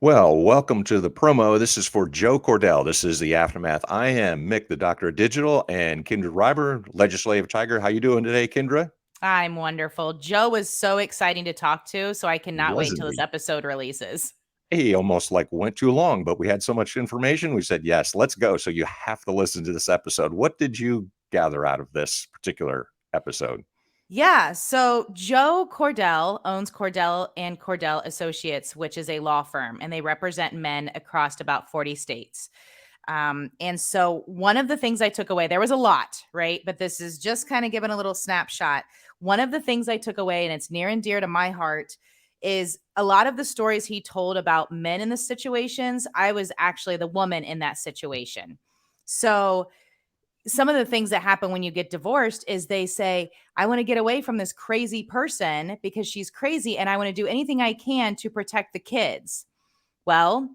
Well, welcome to the promo. This is for Joe Cordell. This is the Aftermath. I am Mick, the Doctor of Digital, and Kendra Reiber, Legislative Tiger. How you doing today, Kendra? I'm wonderful. Joe was so exciting to talk to, so I cannot wait Wasn't till this he? episode releases. He almost like went too long, but we had so much information. We said, yes, let's go. So you have to listen to this episode. What did you gather out of this particular episode? Yeah, so Joe Cordell owns Cordell and Cordell Associates, which is a law firm, and they represent men across about 40 states. And so one of the things I took away, there was a lot, right? But this is just kind of giving a little snapshot. One of the things I took away, and it's near and dear to my heart, is a lot of the stories he told about men in the situations. I was actually the woman in that situation. So some of the things that happen when you get divorced is they say, I want to get away from this crazy person because she's crazy and I want to do anything I can to protect the kids. Well,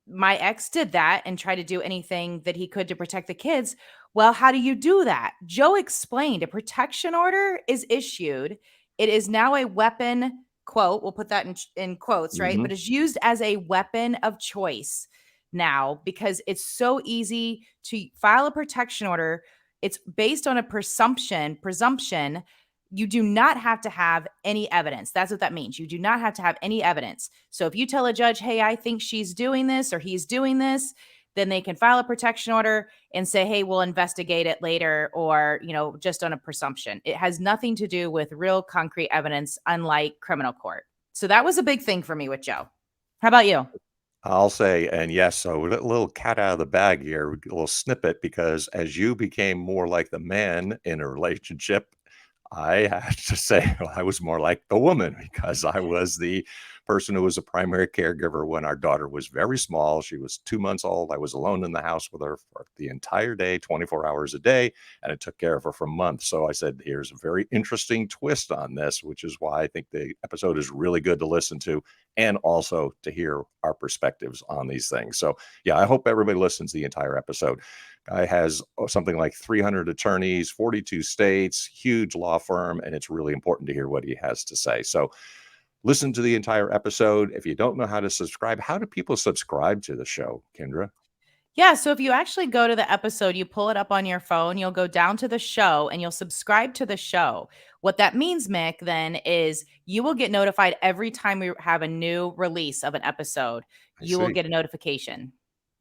my ex did that and tried to do anything that he could to protect the kids. Well, how do you do that? Joe explained a protection order is issued. It is now a weapon, quote, we'll put that in quotes, right? Mm-hmm. But it's used as a weapon of choice now because it's so easy to file a protection order. It's based on a presumption. You do not have to have any evidence. That's what that means. You do not have to have any evidence. So if you tell a judge, hey, I think she's doing this or he's doing this, then they can file a protection order and say, hey, we'll investigate it later, or, just on a presumption. It has nothing to do with real concrete evidence, unlike criminal court. So that was a big thing for me with Joe. How about you? I'll say, and yes, so a little cat out of the bag here, a little snippet, because as you became more like the man in a relationship, I have to say I was more like the woman because I was the person who was a primary caregiver when our daughter was very small. She was 2 months old. I was alone in the house with her for the entire day, 24 hours a day, and I took care of her for months. So I said, here's a very interesting twist on this, which is why I think the episode is really good to listen to and also to hear our perspectives on these things. So, yeah, I hope everybody listens to the entire episode. Guy has something like 300 attorneys, 42 states, huge law firm, and it's really important to hear what he has to say. So listen to the entire episode. If you don't know how to subscribe, how do people subscribe to the show, Kendra? Yeah, so if you actually go to the episode, you pull it up on your phone, you'll go down to the show and you'll subscribe to the show. What that means, Mick, then is you will get notified every time we have a new release of an episode. I You will see. get a notification.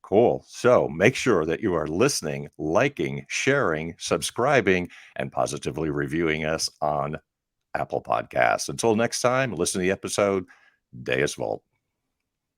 Cool. So make sure that you are listening, liking, sharing, subscribing, and positively reviewing us on Apple Podcasts. Until next time, listen to the episode. Deus Volt.